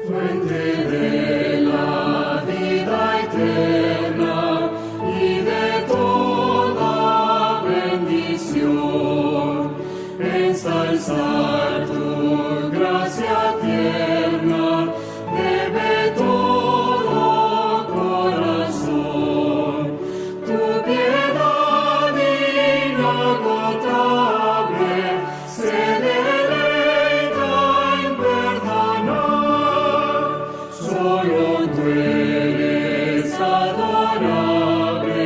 Fuente de la vida eterna y de toda bendición, ensalzar tu gracia tierna debe todo corazón. Tu piedad inagotable se deleita en perdonar. Solo tú eres adorable,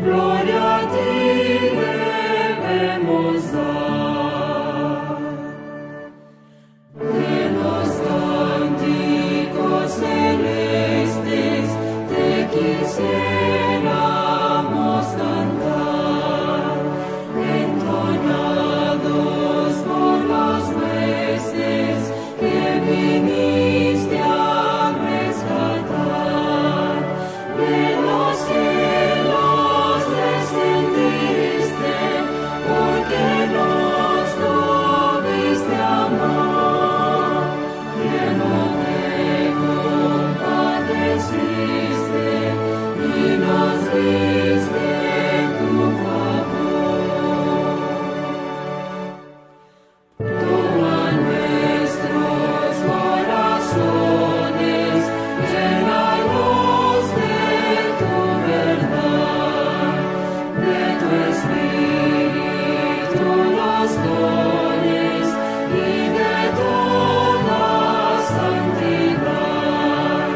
gloria a ti debemos dar. En los cánticos celestes te quisiéramos cantar, entonados por los jueces que viniste a rescatar. De los cielos descendiste, porque nos tuviste amar. Lleno te compadeciste y nos diste tu favor. Toma nuestros corazones, llénalos de tu verdad, de tu espíritu los dones y de toda santidad.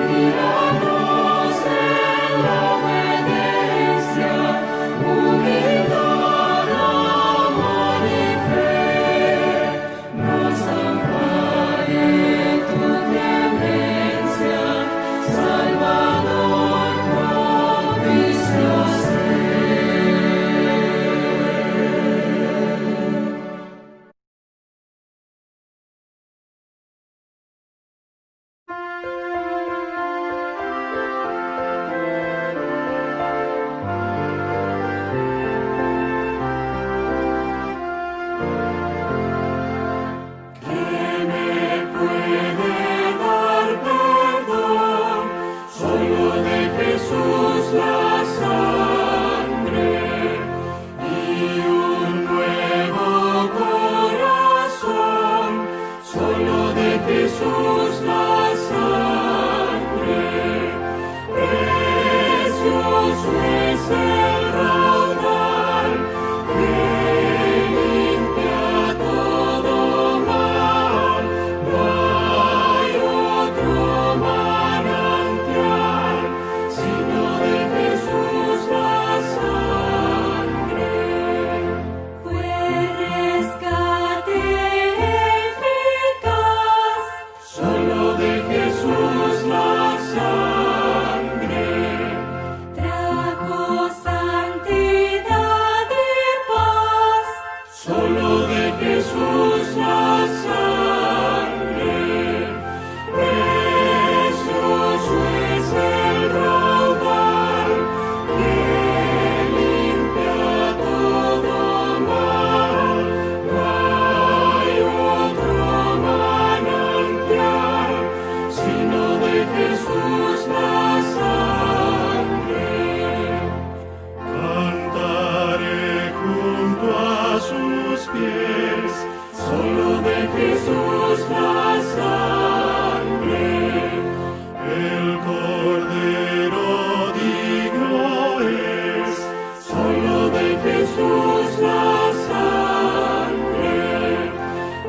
Guíanos en la obediencia, humildad, amor y fe. Nos ampare tu clemencia, Salvador propicio ¿Quién me puede dar perdón? Solo de Jesús la sangre y un nuevo corazón. Solo de Jesús la sangre. Precioso es el raudal que limpia todo mal. No hay otro manantial sino de Jesús la sangre. Fue rescate eficaz, solo de Jesús la sangre. Trajo santidad y paz, solo de Jesús la sangre. Precioso es el raudal que limpia todo mal. No hay otro manantial sino de Jesús la sangre. Cantaré junto a sus pies, solo de Jesús la sangre. El Cordero digno es, solo de Jesús la sangre.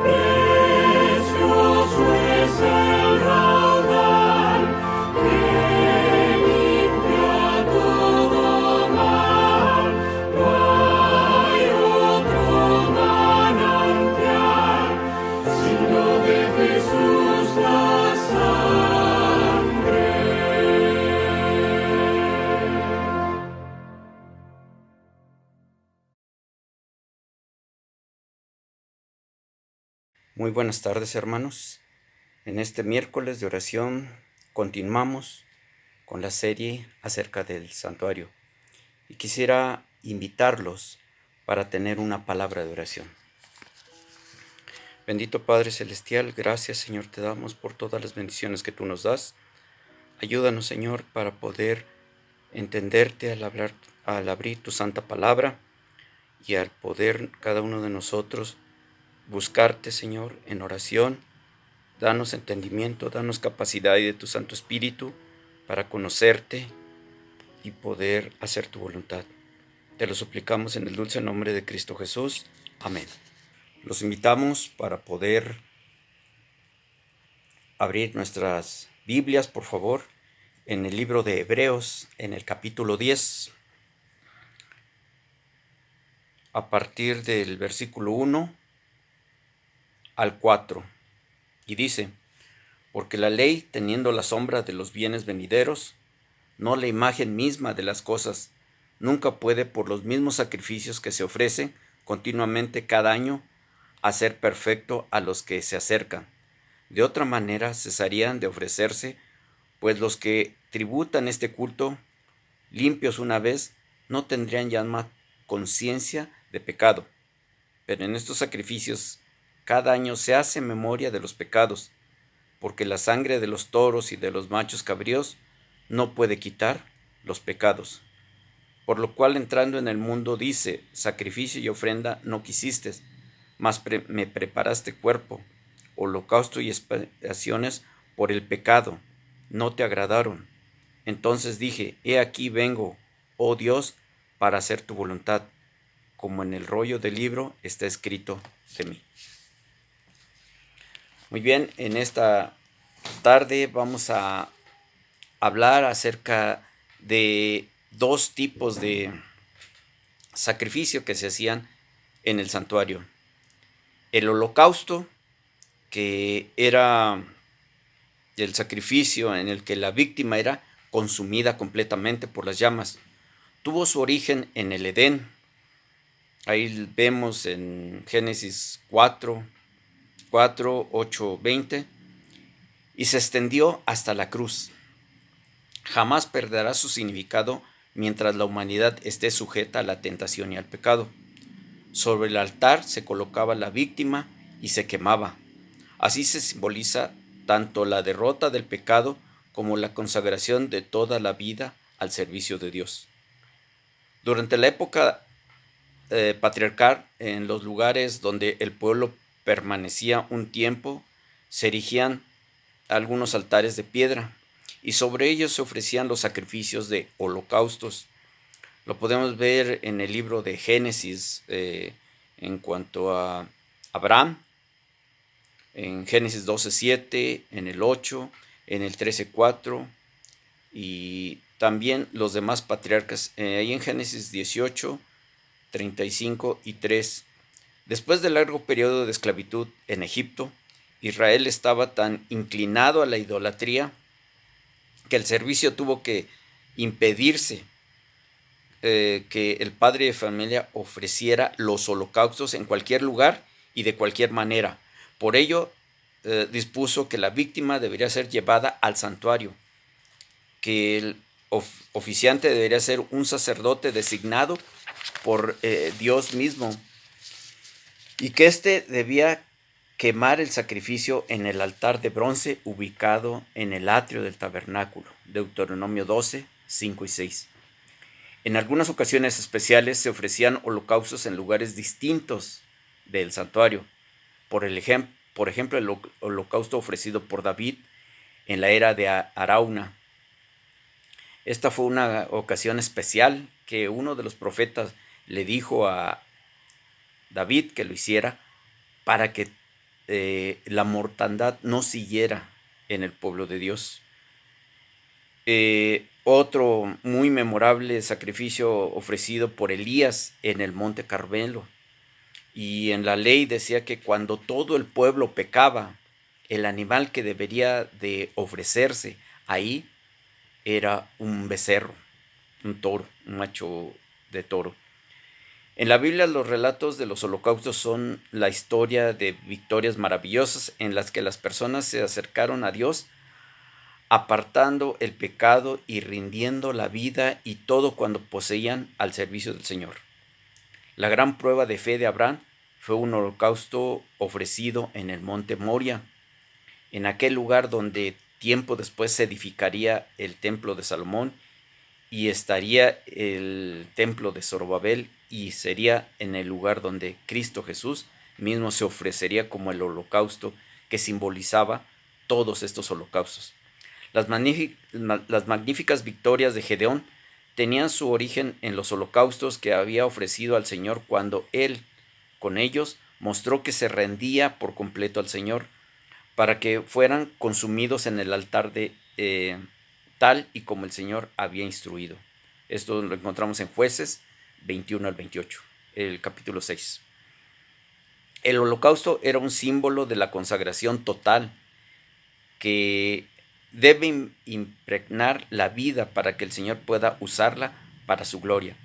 Precioso es el raudal que limpia todo mal. No hay otro manantial sino de Jesús la sangre. Muy buenas tardes, hermanos. En este miércoles de oración continuamos con la serie acerca del santuario. Y quisiera invitarlos para tener una palabra de oración. Bendito Padre Celestial, gracias Señor te damos por todas las bendiciones que tú nos das. Ayúdanos Señor para poder entenderte al abrir tu santa palabra y al poder cada uno de nosotros buscarte Señor en oración. Danos entendimiento, danos capacidad y de tu Santo Espíritu para conocerte y poder hacer tu voluntad. Te lo suplicamos en el dulce nombre de Cristo Jesús. Amén. Los invitamos para poder abrir nuestras Biblias, por favor, en el libro de Hebreos, en el capítulo 10, a partir del versículo 1 al 4. Y dice: porque la ley, teniendo la sombra de los bienes venideros, no la imagen misma de las cosas, nunca puede, por los mismos sacrificios que se ofrecen continuamente cada año, hacer perfecto a los que se acercan. De otra manera cesarían de ofrecerse, pues los que tributan este culto, limpios una vez, no tendrían ya más conciencia de pecado. Pero en estos sacrificios cada año se hace memoria de los pecados, porque la sangre de los toros y de los machos cabríos no puede quitar los pecados. Por lo cual, entrando en el mundo, dice: sacrificio y ofrenda no quisiste, mas me preparaste cuerpo. Holocausto y expiaciones por el pecado no te agradaron. Entonces dije: he aquí vengo, oh Dios, para hacer tu voluntad, como en el rollo del libro está escrito de mí. Muy bien, en esta tarde vamos a hablar acerca de dos tipos de sacrificio que se hacían en el santuario. El holocausto, que era el sacrificio en el que la víctima era consumida completamente por las llamas, tuvo su origen en el Edén. Ahí vemos en Génesis 4, 8, 20, y se extendió hasta la cruz. Jamás perderá su significado mientras la humanidad esté sujeta a la tentación y al pecado. Sobre el altar se colocaba la víctima y se quemaba. Así se simboliza tanto la derrota del pecado como la consagración de toda la vida al servicio de Dios. Durante la época patriarcal, en los lugares donde el pueblo permanecía un tiempo, se erigían algunos altares de piedra y sobre ellos se ofrecían los sacrificios de holocaustos. Lo podemos ver en el libro de Génesis en cuanto a Abraham, en Génesis 12:7, en el 8, en el 13:4 y también los demás patriarcas, ahí en Génesis 18, 35 y 3. Después del largo periodo de esclavitud en Egipto, Israel estaba tan inclinado a la idolatría que el servicio tuvo que impedirse que el padre de familia ofreciera los holocaustos en cualquier lugar y de cualquier manera. Por ello, dispuso que la víctima debería ser llevada al santuario, que el oficiante debería ser un sacerdote designado por Dios mismo, y que éste debía quemar el sacrificio en el altar de bronce ubicado en el atrio del tabernáculo. Deuteronomio 12, 5 y 6. En algunas ocasiones especiales se ofrecían holocaustos en lugares distintos del santuario. Por ejemplo, el holocausto ofrecido por David en la era de Arauna. Esta fue una ocasión especial que uno de los profetas le dijo a David que lo hiciera para que la mortandad no siguiera en el pueblo de Dios. Otro muy memorable sacrificio ofrecido por Elías en el monte Carmelo. Y en la ley decía que cuando todo el pueblo pecaba, el animal que debería de ofrecerse ahí era un becerro, un toro, un macho de toro. En la Biblia los relatos de los holocaustos son la historia de victorias maravillosas en las que las personas se acercaron a Dios apartando el pecado y rindiendo la vida y todo cuando poseían al servicio del Señor. La gran prueba de fe de Abraham fue un holocausto ofrecido en el monte Moria, en aquel lugar donde tiempo después se edificaría el templo de Salomón y estaría el templo de Zorobabel, y sería en el lugar donde Cristo Jesús mismo se ofrecería como el holocausto que simbolizaba todos estos holocaustos. Las magníficas victorias de Gedeón tenían su origen en los holocaustos que había ofrecido al Señor cuando él, con ellos, mostró que se rendía por completo al Señor para que fueran consumidos en el altar de tal y como el Señor había instruido. Esto lo encontramos en Jueces 21 al 28, el capítulo 6. El holocausto era un símbolo de la consagración total que debe impregnar la vida para que el Señor pueda usarla para su gloria.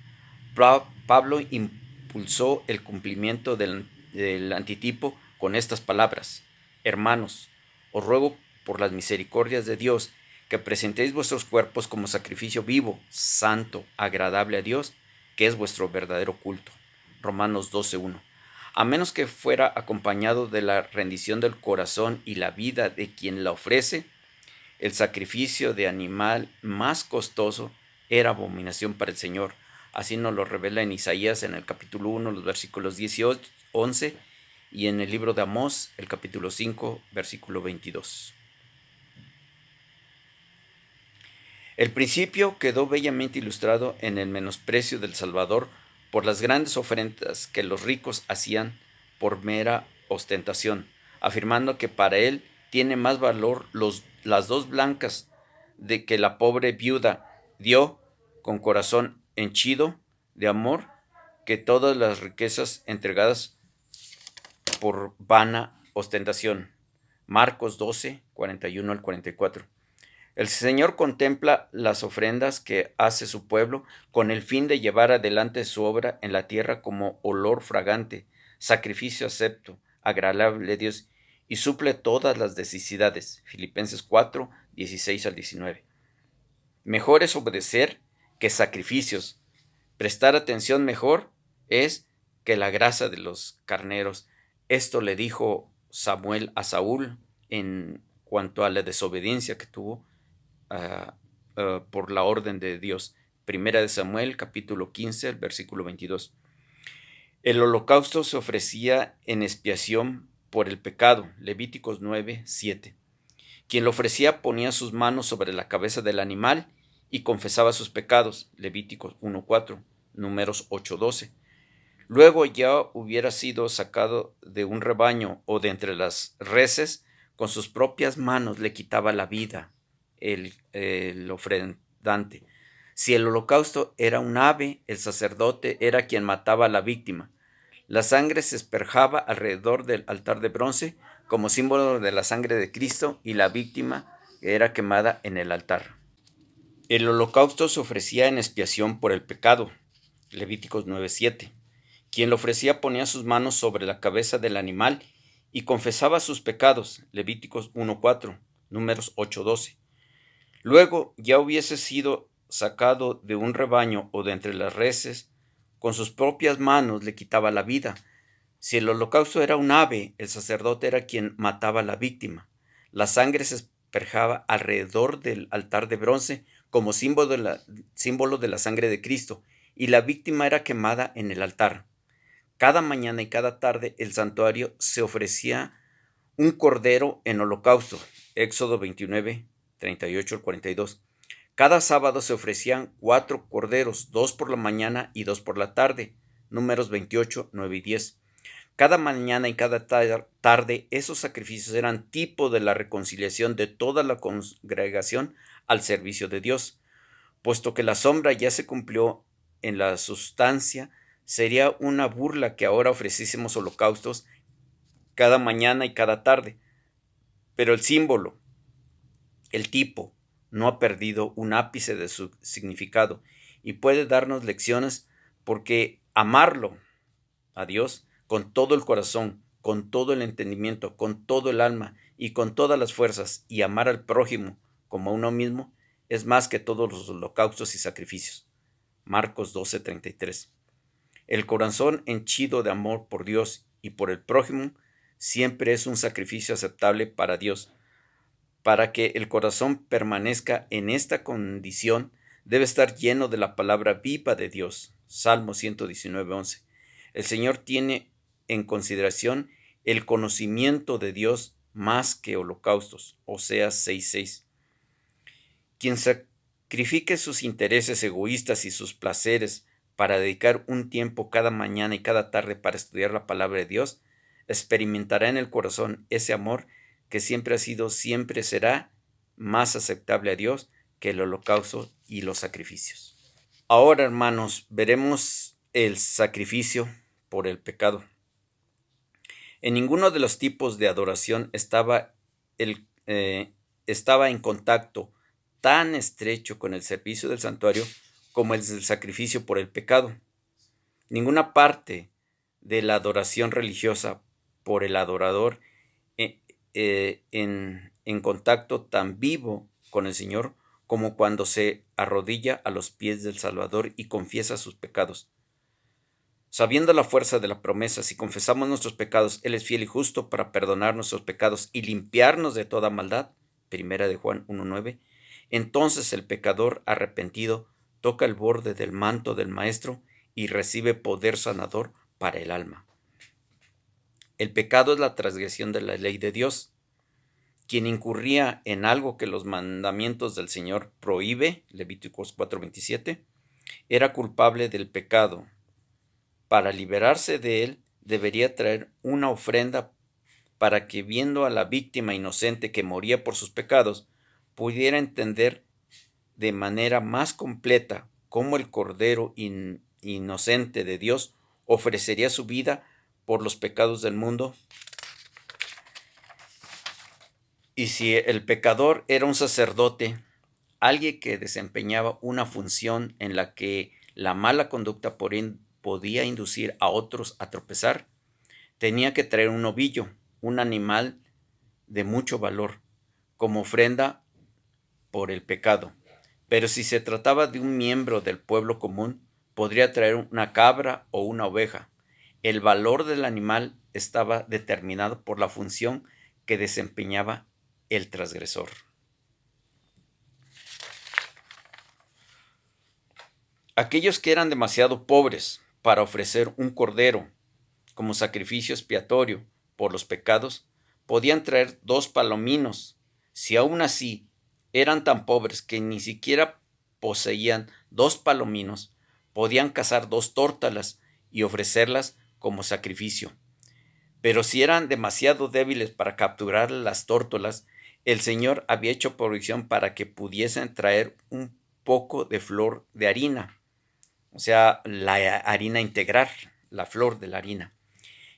Pablo impulsó el cumplimiento del antitipo con estas palabras: Hermanos, os ruego por las misericordias de Dios que presentéis vuestros cuerpos como sacrificio vivo, santo, agradable a Dios, que es vuestro verdadero culto. Romanos 12:1. A menos que fuera acompañado de la rendición del corazón y la vida de quien la ofrece, el sacrificio de animal más costoso era abominación para el Señor. Así nos lo revela en Isaías en el capítulo 1, los versículos 18, 11, y en el libro de Amós, el capítulo 5, versículo 22. El principio quedó bellamente ilustrado en el menosprecio del Salvador por las grandes ofrendas que los ricos hacían por mera ostentación, afirmando que para él tiene más valor las dos blancas de que la pobre viuda dio con corazón henchido de amor que todas las riquezas entregadas por vana ostentación. Marcos 12, 41 al 44. El Señor contempla las ofrendas que hace su pueblo con el fin de llevar adelante su obra en la tierra como olor fragante, sacrificio acepto, agradable a Dios, y suple todas las necesidades. Filipenses 4, 16 al 19. Mejor es obedecer que sacrificios. Prestar atención mejor es que la grasa de los carneros. Esto le dijo Samuel a Saúl en cuanto a la desobediencia que tuvo por la orden de Dios. Primera de Samuel, capítulo 15, versículo 22. El holocausto se ofrecía en expiación por el pecado. Levíticos 9, 7. Quien lo ofrecía ponía sus manos sobre la cabeza del animal y confesaba sus pecados. Levíticos 1, 4. Números 8, 12. Luego ya hubiera sido sacado de un rebaño o de entre las reses, con sus propias manos le quitaba la vida el ofrendante. Si el holocausto era un ave, el sacerdote era quien mataba a la víctima. La sangre se asperjaba alrededor del altar de bronce como símbolo de la sangre de Cristo, y la víctima era quemada en el altar. El holocausto se ofrecía en expiación por el pecado. Levíticos 9:7. Quien lo ofrecía ponía sus manos sobre la cabeza del animal y confesaba sus pecados. Levíticos 1:4, Números 8:12. Luego ya hubiese sido sacado de un rebaño o de entre las reses, con sus propias manos le quitaba la vida. Si el holocausto era un ave, el sacerdote era quien mataba a la víctima. La sangre se asperjaba alrededor del altar de bronce como símbolo de la sangre de Cristo, y la víctima era quemada en el altar. Cada mañana y cada tarde el santuario se ofrecía un cordero en holocausto. Éxodo 29, 38 al 42. Cada sábado se ofrecían 4 corderos, 2 por la mañana y 2 por la tarde. Números 28, 9 y 10. Cada mañana y cada tarde esos sacrificios eran tipo de la reconciliación de toda la congregación al servicio de Dios. Puesto que la sombra ya se cumplió en la sustancia, sería una burla que ahora ofreciésemos holocaustos cada mañana y cada tarde. Pero el símbolo, el tipo, no ha perdido un ápice de su significado y puede darnos lecciones, porque amarlo a Dios con todo el corazón, con todo el entendimiento, con todo el alma y con todas las fuerzas, y amar al prójimo como a uno mismo es más que todos los holocaustos y sacrificios. Marcos 12:33. El corazón henchido de amor por Dios y por el prójimo siempre es un sacrificio aceptable para Dios. Para que el corazón permanezca en esta condición, debe estar lleno de la palabra viva de Dios. Salmo 119:11. El Señor tiene en consideración el conocimiento de Dios más que holocaustos. Oseas 6:6. Quien sacrifique sus intereses egoístas y sus placeres para dedicar un tiempo cada mañana y cada tarde para estudiar la palabra de Dios, experimentará en el corazón ese amor que siempre ha sido, siempre será más aceptable a Dios que el holocausto y los sacrificios. Ahora, hermanos, veremos el sacrificio por el pecado. En ninguno de los tipos de adoración estaba en contacto tan estrecho con el servicio del santuario como el del sacrificio por el pecado. Ninguna parte de la adoración religiosa por el adorador en contacto tan vivo con el Señor como cuando se arrodilla a los pies del Salvador y confiesa sus pecados. Sabiendo la fuerza de la promesa, si confesamos nuestros pecados, Él es fiel y justo para perdonar nuestros pecados y limpiarnos de toda maldad. Primera de Juan 1:9. Entonces el pecador arrepentido toca el borde del manto del Maestro y recibe poder sanador para el alma. El pecado es la transgresión de la ley de Dios. Quien incurría en algo que los mandamientos del Señor prohíbe, Levíticos 4:27, era culpable del pecado. Para liberarse de él, debería traer una ofrenda para que, viendo a la víctima inocente que moría por sus pecados, pudiera entender de manera más completa cómo el Cordero inocente de Dios ofrecería su vida por los pecados del mundo. Y si el pecador era un sacerdote, alguien que desempeñaba una función en la que la mala conducta podía inducir a otros a tropezar, tenía que traer un novillo, un animal de mucho valor, como ofrenda por el pecado. Pero si se trataba de un miembro del pueblo común, podría traer una cabra o una oveja. El valor del animal estaba determinado por la función que desempeñaba el transgresor. Aquellos que eran demasiado pobres para ofrecer un cordero como sacrificio expiatorio por los pecados, podían traer 2 palominos. Si aún así eran tan pobres que ni siquiera poseían 2 palominos, podían cazar 2 tórtolas y ofrecerlas como sacrificio. Pero si eran demasiado débiles para capturar las tórtolas, el Señor había hecho provisión para que pudiesen traer un poco de flor de harina, o sea, la harina integral, la flor de la harina.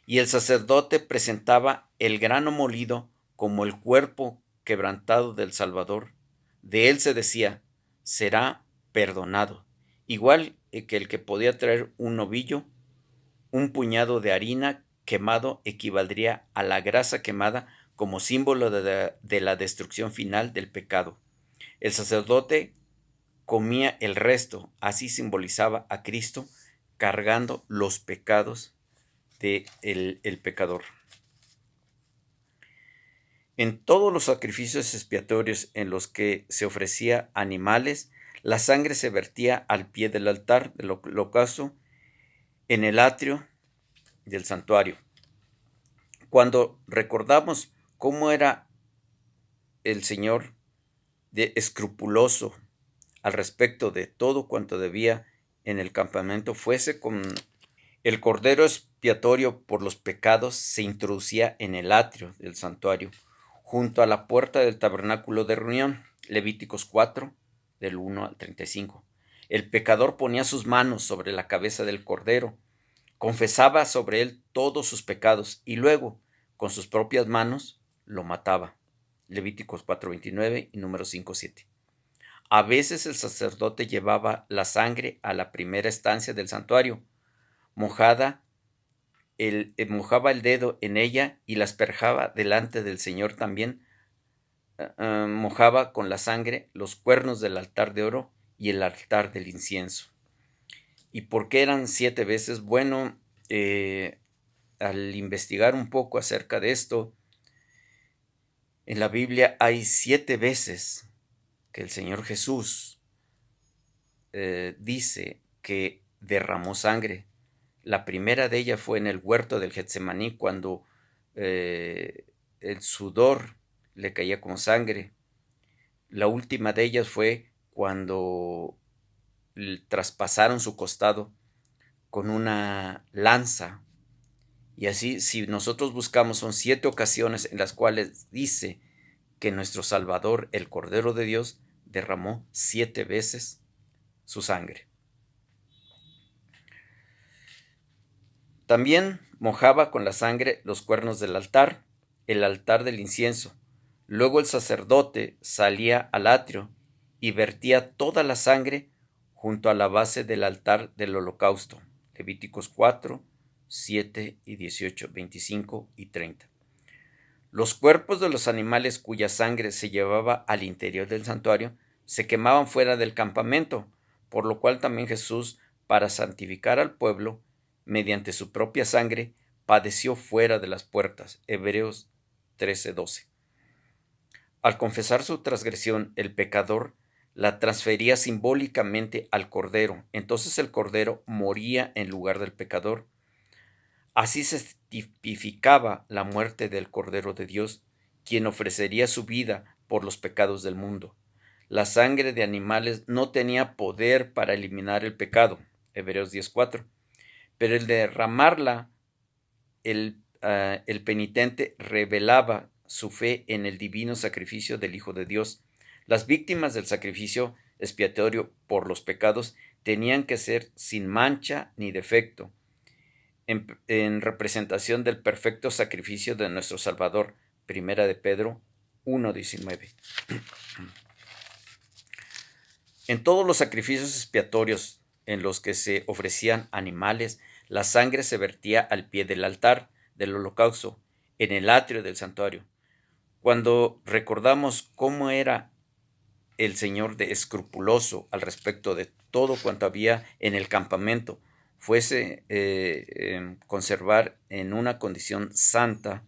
Y el sacerdote presentaba el grano molido como el cuerpo quebrantado del Salvador. De él se decía, será perdonado. Igual que el que podía traer un novillo, un puñado de harina quemado equivaldría a la grasa quemada como símbolo de la destrucción final del pecado. El sacerdote comía el resto, así simbolizaba a Cristo cargando los pecados del pecador. En todos los sacrificios expiatorios en los que se ofrecía animales, la sangre se vertía al pie del altar del holocausto en el atrio del santuario. Cuando recordamos cómo era el Señor de escrupuloso al respecto de todo cuanto debía en el campamento, fuese con el cordero expiatorio por los pecados, se introducía en el atrio del santuario, junto a la puerta del tabernáculo de reunión, Levíticos 4, del 1 al 35. El pecador ponía sus manos sobre la cabeza del cordero, confesaba sobre él todos sus pecados y luego, con sus propias manos, lo mataba. Levíticos 4:29 y número 5:7. A veces el sacerdote llevaba la sangre a la primera estancia del santuario, mojaba el dedo en ella y la asperjaba delante del Señor también mojaba con la sangre los cuernos del altar de oro y el altar del incienso. ¿Y por qué eran 7 veces? Bueno, al investigar un poco acerca de esto, en la Biblia hay 7 veces que el Señor Jesús dice que derramó sangre. La primera de ellas fue en el huerto del Getsemaní, cuando el sudor le caía como sangre. La última de ellas fue cuando traspasaron su costado con una lanza. Y así, si nosotros buscamos, son 7 ocasiones en las cuales dice que nuestro Salvador, el Cordero de Dios, derramó 7 veces su sangre. También mojaba con la sangre los cuernos del altar, el altar del incienso. Luego el sacerdote salía al atrio y vertía toda la sangre junto a la base del altar del holocausto. Levíticos 4, 7 y 18, 25 y 30. Los cuerpos de los animales cuya sangre se llevaba al interior del santuario se quemaban fuera del campamento, por lo cual también Jesús, para santificar al pueblo, mediante su propia sangre, padeció fuera de las puertas. Hebreos 13:12. Al confesar su transgresión, el pecador la transfería simbólicamente al Cordero. Entonces el Cordero moría en lugar del pecador. Así se tipificaba la muerte del Cordero de Dios, quien ofrecería su vida por los pecados del mundo. La sangre de animales no tenía poder para eliminar el pecado. Hebreos 10:4. Pero el derramarla, el penitente revelaba su fe en el divino sacrificio del Hijo de Dios. Las víctimas del sacrificio expiatorio por los pecados tenían que ser sin mancha ni defecto, en representación del perfecto sacrificio de nuestro Salvador. Primera de Pedro 1:19. En todos los sacrificios expiatorios en los que se ofrecían animales, la sangre se vertía al pie del altar del holocausto, en el atrio del santuario. Cuando recordamos cómo era el Señor de escrupuloso al respecto de todo cuanto había en el campamento, fuese conservar en una condición santa,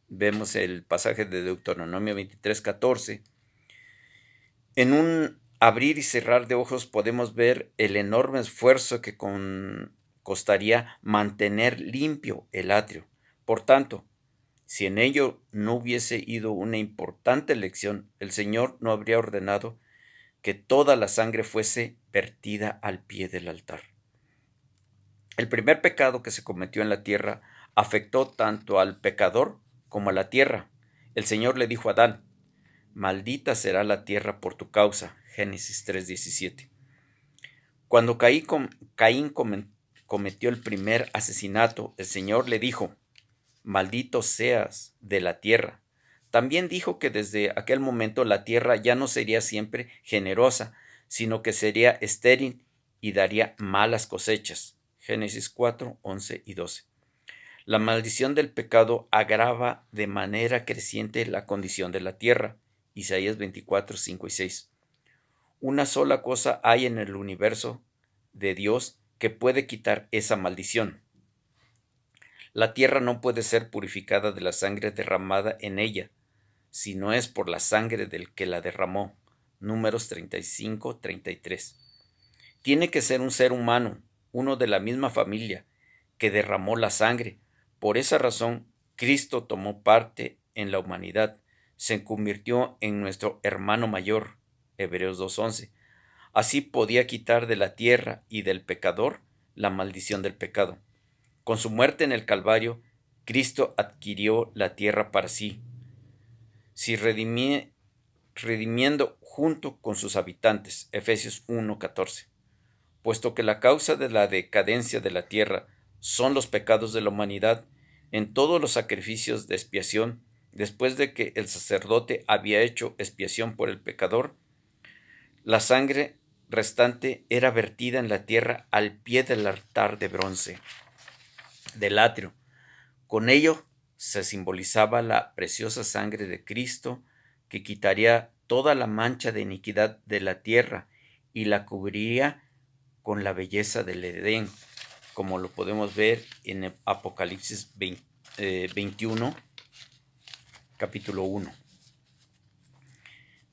vemos el pasaje de Deuteronomio 23:14. En un abrir y cerrar de ojos podemos ver el enorme esfuerzo que costaría mantener limpio el atrio. Por tanto, si en ello no hubiese ido una importante lección, el Señor no habría ordenado que toda la sangre fuese vertida al pie del altar. El primer pecado que se cometió en la tierra afectó tanto al pecador como a la tierra. El Señor le dijo a Adán: maldita será la tierra por tu causa. Génesis 3:17. Cuando Caín cometió el primer asesinato, el Señor le dijo: maldito seas de la tierra. También dijo que desde aquel momento la tierra ya no sería siempre generosa, sino que sería estéril y daría malas cosechas. Génesis 4, 11 y 12. La maldición del pecado agrava de manera creciente la condición de la tierra. Isaías 24, 5 y 6. Una sola cosa hay en el universo de Dios que puede quitar esa maldición. La tierra no puede ser purificada de la sangre derramada en ella, si no es por la sangre del que la derramó. Números 35, 33. Tiene que ser un ser humano, uno de la misma familia, que derramó la sangre. Por esa razón, Cristo tomó parte en la humanidad, se convirtió en nuestro hermano mayor. Hebreos 2:11. Así podía quitar de la tierra y del pecador la maldición del pecado. Con su muerte en el Calvario, Cristo adquirió la tierra para sí, redimiendo junto con sus habitantes. Efesios 1:14. Puesto que la causa de la decadencia de la tierra son los pecados de la humanidad, en todos los sacrificios de expiación, después de que el sacerdote había hecho expiación por el pecador, la sangre restante era vertida en la tierra al pie del altar de bronce del atrio. Con ello se simbolizaba la preciosa sangre de Cristo que quitaría toda la mancha de iniquidad de la tierra y la cubriría con la belleza del Edén, como lo podemos ver en el Apocalipsis 21, capítulo 1.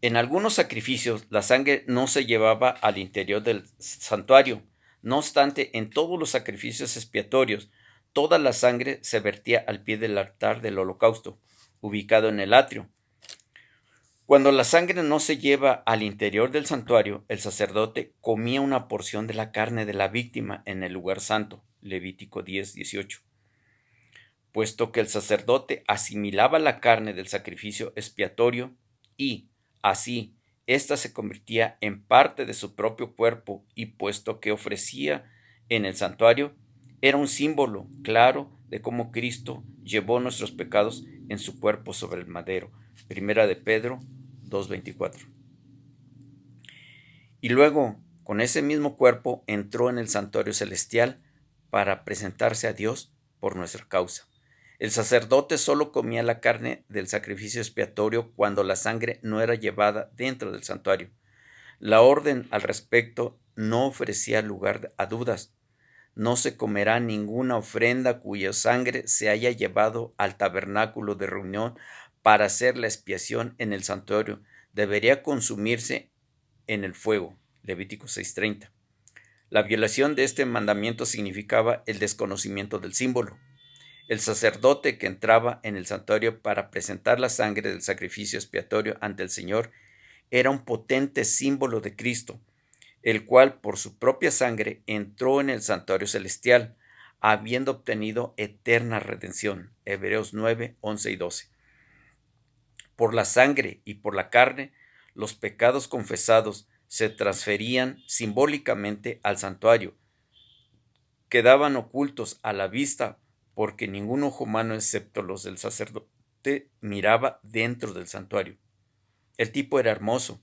En algunos sacrificios la sangre no se llevaba al interior del santuario. No obstante, en todos los sacrificios expiatorios, toda la sangre se vertía al pie del altar del holocausto, ubicado en el atrio. Cuando la sangre no se lleva al interior del santuario, el sacerdote comía una porción de la carne de la víctima en el lugar santo, Levítico 10:18. Puesto que el sacerdote asimilaba la carne del sacrificio expiatorio y, así, ésta se convertía en parte de su propio cuerpo, y puesto que ofrecía en el santuario, era un símbolo claro de cómo Cristo llevó nuestros pecados en su cuerpo sobre el madero. Primera de Pedro 2:24. Y luego, con ese mismo cuerpo, entró en el santuario celestial para presentarse a Dios por nuestra causa. El sacerdote solo comía la carne del sacrificio expiatorio cuando la sangre no era llevada dentro del santuario. La orden al respecto no ofrecía lugar a dudas. No se comerá ninguna ofrenda cuya sangre se haya llevado al tabernáculo de reunión para hacer la expiación en el santuario. Debería consumirse en el fuego. Levítico 6:30. La violación de este mandamiento significaba el desconocimiento del símbolo. El sacerdote que entraba en el santuario para presentar la sangre del sacrificio expiatorio ante el Señor era un potente símbolo de Cristo, el cual por su propia sangre entró en el santuario celestial, habiendo obtenido eterna redención. Hebreos 9, 11 y 12. Por la sangre y por la carne, los pecados confesados se transferían simbólicamente al santuario. Quedaban ocultos a la vista porque ningún ojo humano excepto los del sacerdote miraba dentro del santuario. El tipo era hermoso,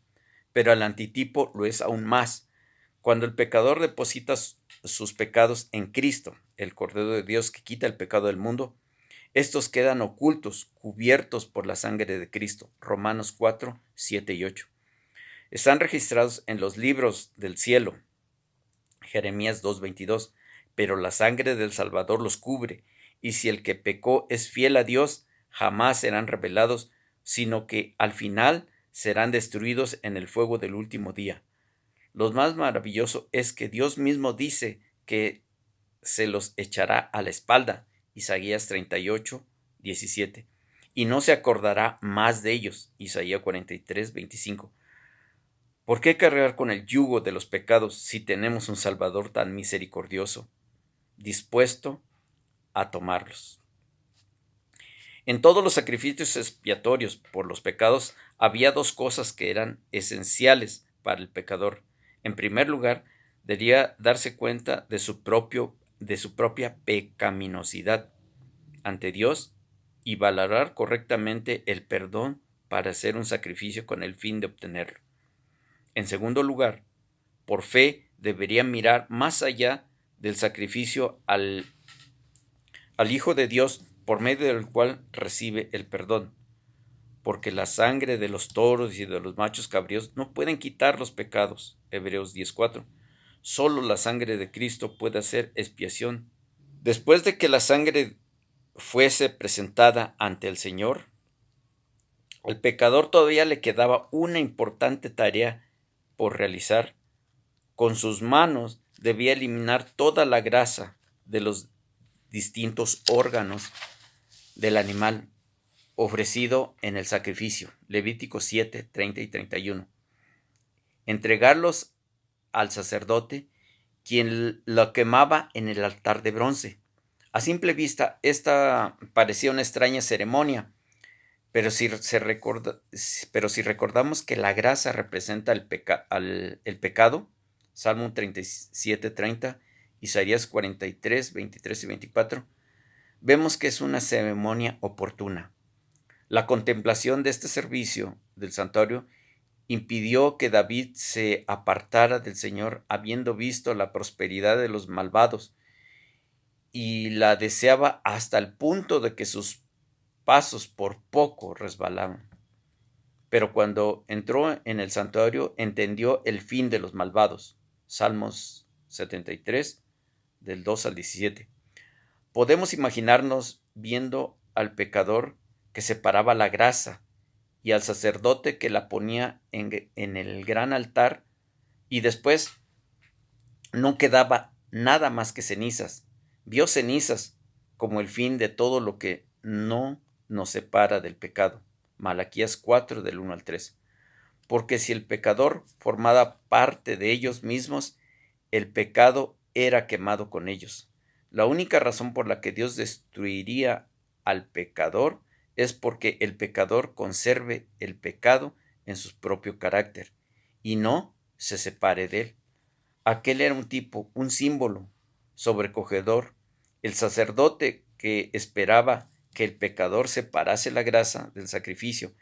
pero el antitipo lo es aún más. Cuando el pecador deposita sus pecados en Cristo, el Cordero de Dios que quita el pecado del mundo, estos quedan ocultos, cubiertos por la sangre de Cristo. Romanos 4, 7 y 8. Están registrados en los libros del cielo. Jeremías 2:22. Pero la sangre del Salvador los cubre, y si el que pecó es fiel a Dios, jamás serán revelados, sino que al final serán destruidos en el fuego del último día. Lo más maravilloso es que Dios mismo dice que se los echará a la espalda. Isaías 38:17. Y no se acordará más de ellos. Isaías 43:25. ¿Por qué cargar con el yugo de los pecados si tenemos un Salvador tan misericordioso, dispuesto a tomarlos? En todos los sacrificios expiatorios por los pecados había dos cosas que eran esenciales para el pecador. En primer lugar, debía darse cuenta de su propia pecaminosidad ante Dios y valorar correctamente el perdón para hacer un sacrificio con el fin de obtenerlo. En segundo lugar, por fe debería mirar más allá del sacrificio al Hijo de Dios por medio del cual recibe el perdón, porque la sangre de los toros y de los machos cabríos no pueden quitar los pecados. Hebreos 10:4. Solo la sangre de Cristo puede hacer expiación. Después de que la sangre fuese presentada ante el Señor, al pecador todavía le quedaba una importante tarea por realizar. Con sus manos debía eliminar toda la grasa de los distintos órganos del animal ofrecido en el sacrificio. Levítico 7, 30 y 31. Entregarlos al sacerdote, quien lo quemaba en el altar de bronce. A simple vista, esta parecía una extraña ceremonia, pero si recordamos que la grasa representa el pecado, Salmo 37, 30, Isaías 43, 23 y 24, vemos que es una ceremonia oportuna. La contemplación de este servicio del santuario impidió que David se apartara del Señor, habiendo visto la prosperidad de los malvados, y la deseaba hasta el punto de que sus pasos por poco resbalaban. pero cuando entró en el santuario entendió el fin de los malvados. Salmos 73, del 2 al 17. Podemos imaginarnos viendo al pecador que separaba la grasa y al sacerdote que la ponía en el gran altar, y después no quedaba nada más que cenizas. Vio cenizas como el fin de todo lo que no nos separa del pecado. Malaquías 4, del 1 al 3. Porque si el pecador formaba parte de ellos mismos, el pecado era quemado con ellos. La única razón por la que Dios destruiría al pecador es porque el pecador conserve el pecado en su propio carácter y no se separe de él. Aquel era un tipo, un símbolo sobrecogedor. El sacerdote que esperaba que el pecador separase la grasa del sacrificio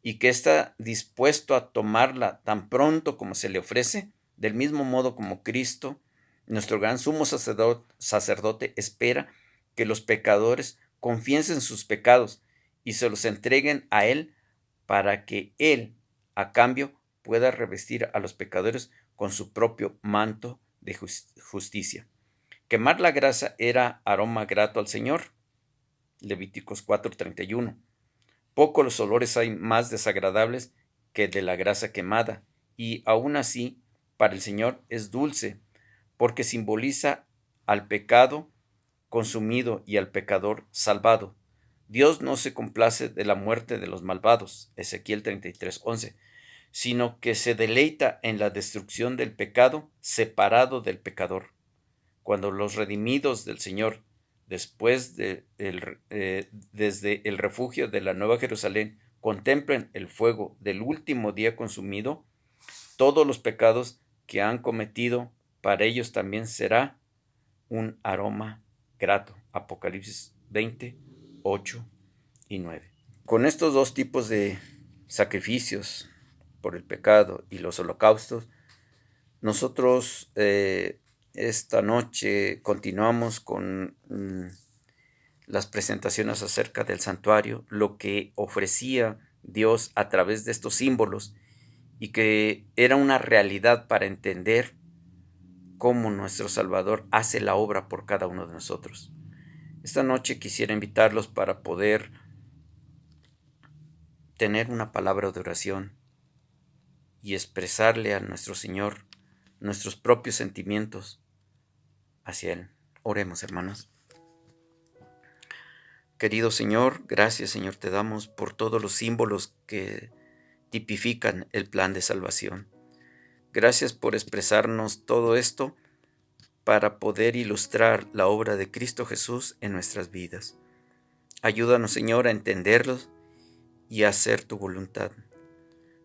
y que está dispuesto a tomarla tan pronto como se le ofrece, del mismo modo como Cristo, nuestro gran sumo sacerdote, espera que los pecadores confiesen sus pecados y se los entreguen a Él para que Él, a cambio, pueda revestir a los pecadores con su propio manto de justicia. Quemar la grasa era aroma grato al Señor. Levíticos 4:31. Poco los olores hay más desagradables que de la grasa quemada, y aún así, para el Señor es dulce, porque simboliza al pecado consumido y al pecador salvado. Dios no se complace de la muerte de los malvados, Ezequiel 33:11, sino que se deleita en la destrucción del pecado separado del pecador. Cuando los redimidos del Señor, desde el refugio de la Nueva Jerusalén, contemplen el fuego del último día consumido, todos los pecados que han cometido, para ellos también será un aroma grato. Apocalipsis 20, 8 y 9. Con estos dos tipos de sacrificios por el pecado y los holocaustos, nosotros esta noche continuamos con las presentaciones acerca del santuario, lo que ofrecía Dios a través de estos símbolos, y que era una realidad para entender cómo nuestro Salvador hace la obra por cada uno de nosotros. Esta noche quisiera invitarlos para poder tener una palabra de oración y expresarle a nuestro Señor nuestros propios sentimientos hacia Él. Oremos, hermanos. Querido Señor, gracias, Señor, te damos por todos los símbolos que tipifican el plan de salvación. Gracias por expresarnos todo esto para poder ilustrar la obra de Cristo Jesús en nuestras vidas. Ayúdanos, Señor, a entenderlos y a hacer tu voluntad.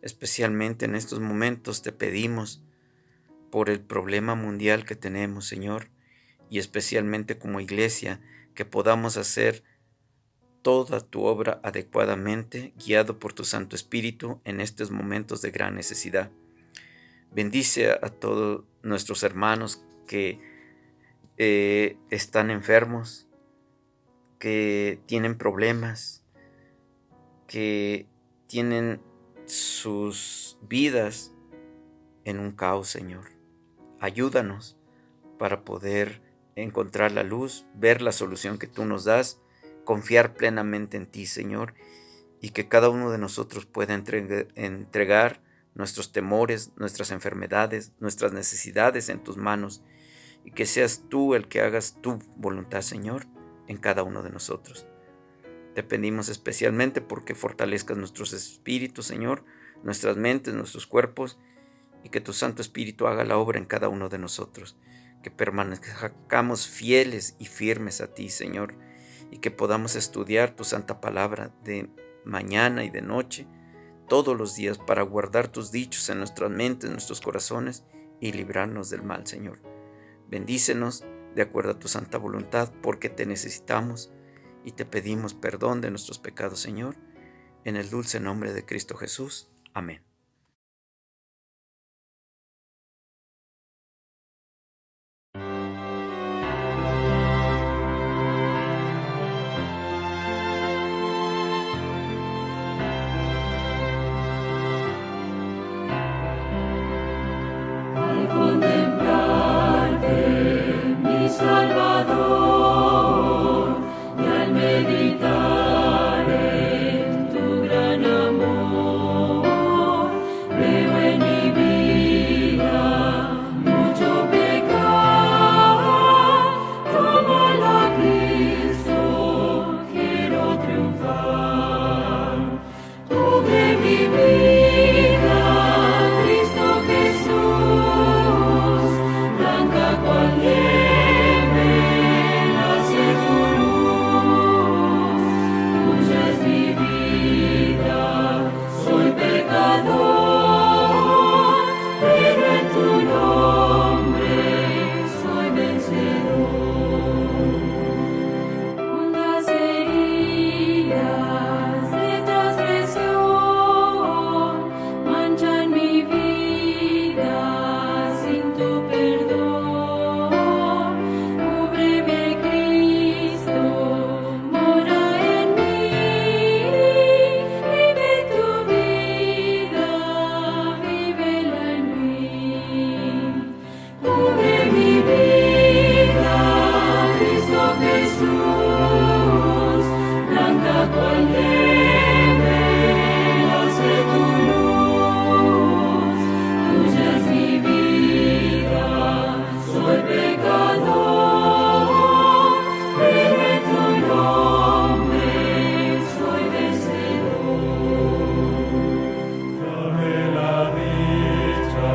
Especialmente en estos momentos te pedimos por el problema mundial que tenemos, Señor, y especialmente como iglesia, que podamos hacer toda tu obra adecuadamente, guiado por tu Santo Espíritu en estos momentos de gran necesidad. Bendice a todos nuestros hermanos que están enfermos, que tienen problemas, que tienen sus vidas en un caos, Señor. Ayúdanos para poder encontrar la luz, ver la solución que tú nos das, confiar plenamente en ti, Señor, y que cada uno de nosotros pueda entregar nuestros temores, nuestras enfermedades, nuestras necesidades en tus manos, y que seas tú el que hagas tu voluntad, Señor, en cada uno de nosotros. Te pedimos especialmente porque fortalezcas nuestros espíritus, Señor, nuestras mentes, nuestros cuerpos, y que tu Santo Espíritu haga la obra en cada uno de nosotros, que permanezcamos fieles y firmes a ti, Señor, y que podamos estudiar tu santa palabra de mañana y de noche, todos los días, para guardar tus dichos en nuestras mentes, en nuestros corazones, y librarnos del mal, Señor. Bendícenos de acuerdo a tu santa voluntad, porque te necesitamos, y te pedimos perdón de nuestros pecados, Señor, en el dulce nombre de Cristo Jesús. Amén. Salvador, y al meditar en tu gran amor, veo en mi vida mucho pecar. Como la Cristo quiero triunfar. Cubre mi vida, Cristo Jesús, blanca cual nieve, nace tu luz. Tuya es mi vida, soy pecador, pero en tu nombre soy vencedor. Hondas heridas de transgresión manchan mi vida sin tu perdón. Cúbreme, Cristo, mora en mí, vive tu vida, vívela en mí. Cubre mi vida, Cristo Jesús, blanca cual nieve, nace tu luz. Tuya es mi vida, soy pecador, pero en tu nombre soy vencedor. Dame la dicha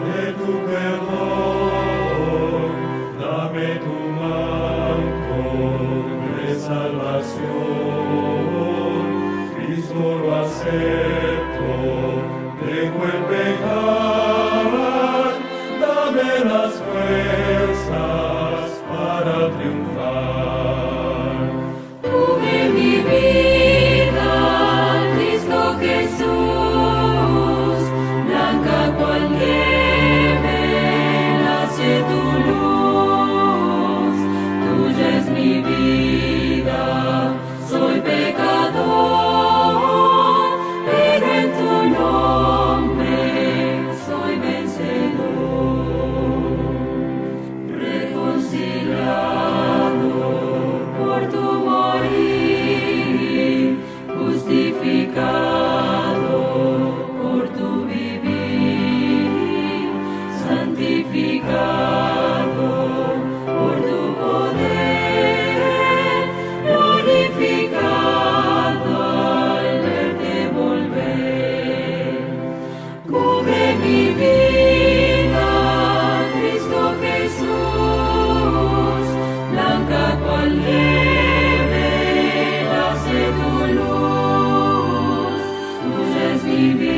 de tu perdón, dame tu manto de salvación. Cristo lo acepto, dejo el pecar, dame las fuerzas para triunfar. Cubre mi vida, Cristo Jesús, blanca cual nieve, nace tu luz. Tuya es mi vida, soy pecador, pero en tu nombre soy vencedor. Reconciliado por tu morir, justificado por tu vivir, santificado por tu poder, glorificado al verte volver. Cubre mi vida, Cristo Jesús, blanca cual nieve, nace tu luz. Tuya es mi vida.